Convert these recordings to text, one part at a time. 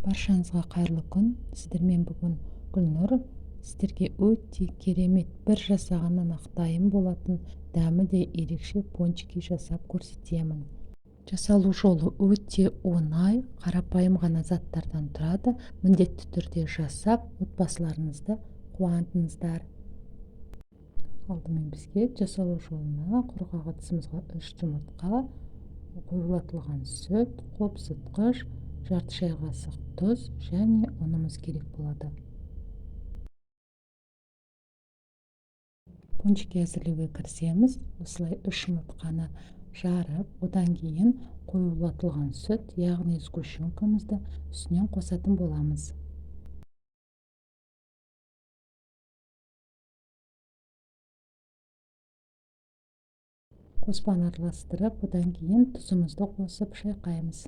Баршаңызға қайырлы күн. Сіздермен бүгін Гүлнұр сіздерге өте керемет бір жасағаннан ақ дайын болатын дәмі де ерекше пончики жасап көрсетемін. Жасалу жолы өте оңай, қарапайым ғана заттардан тұрады. Міндетті түрде жасап, отбасыларыңызды қуантыңыздар. Алдымен бізге жасалу жолына құрғақ ыдысымызға 3 жұмыртқа, қоюлатылған сүт, қопсытқыш, жарты шай қасық тұз және ұнымыз керек болады. Пончики әзірлеуге кірісеміз. Осылай 3 жұмыртқаны жарып, одан кейін қоюлатылған сүт, яғни сгущенкамызды үстінен қосатын боламыз. Қоспаны араластырып, одан кейін тұзымызды қосып шайқаймыз.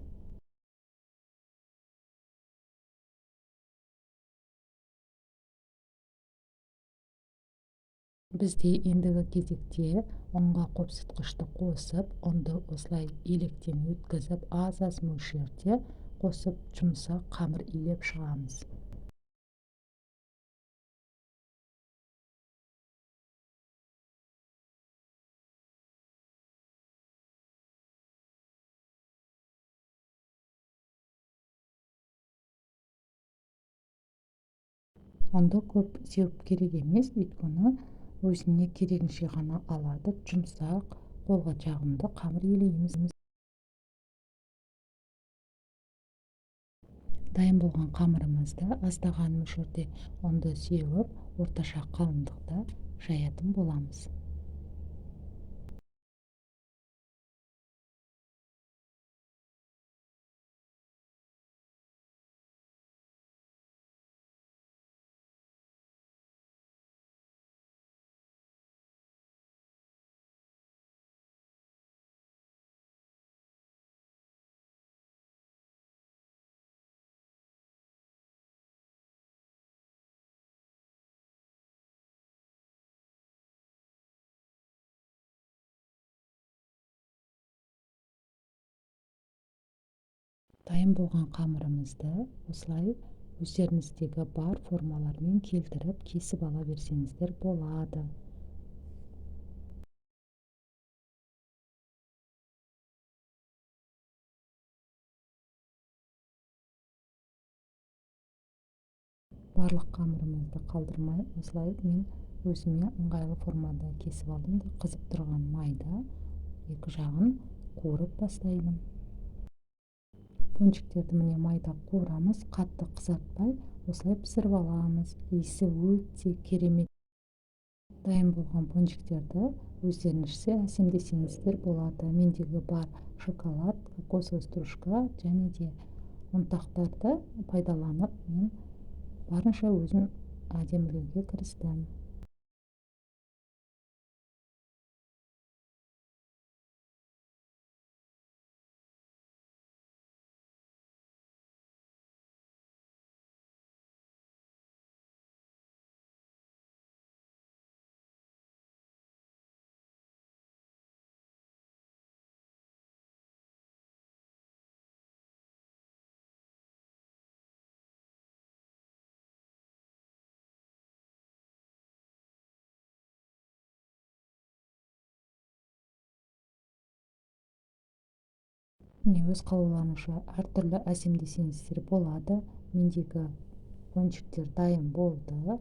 Бізде ендігі кезекте ұнға қопсытқышты қосып, ұнды осылай електен өткізіп, аз мөлшерде қосып, жұмсақ қамыр илеп шығамыз. Ұнды көп сеуіп керек емес, өйткені өзіне керегінше ғана алады. Жұмсақ, қолға жағымды қамыр илейміз. Дайын болған қамырымызды аздаған мөлшерде ұнды сеуіп, орташа қалыңдықта жаятын боламыз. Дайын болған қамырымызды осылай өздеріңіздегі бар формалармен келтіріп, кесіп ала берсеңіздер болады. Барлық қамырымызды қалдырмай, осылай мен өзіме ыңғайлы формада кесіп алдым. Қызып тұрған майда екі жағын қуырып бастаймын. Пончиктерді міне майда қуырамыз, қатты қызартпай, осылай пісіріп аламыз. Иісі өте керемет. Дайын болған пончиктерді өздеріңізше әсемдесеңіздер болады. Мендегі бар шоколад, кокосовый стружка және де ұнтақтарды пайдаланып, мен барынша өзім әдемілеуге кірістім. Өз қалауларыңызша әртүрлі әсемдесеңіздер болады. Мендегі пончиктер дайын болды.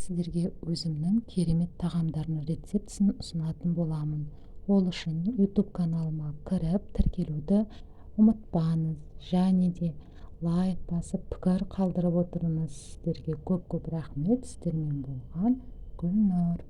Сіздерге өзімнің керемет тағамдардың рецептісін ұсынатын боламын. Ол үшін YouTube каналыма кіріп, тіркелуді ұмытпаңыз. Және де лайк басып, пікір қалдырып отырыңыз. Сіздерге көп рахмет. Сіздермен болған Гүлнұр.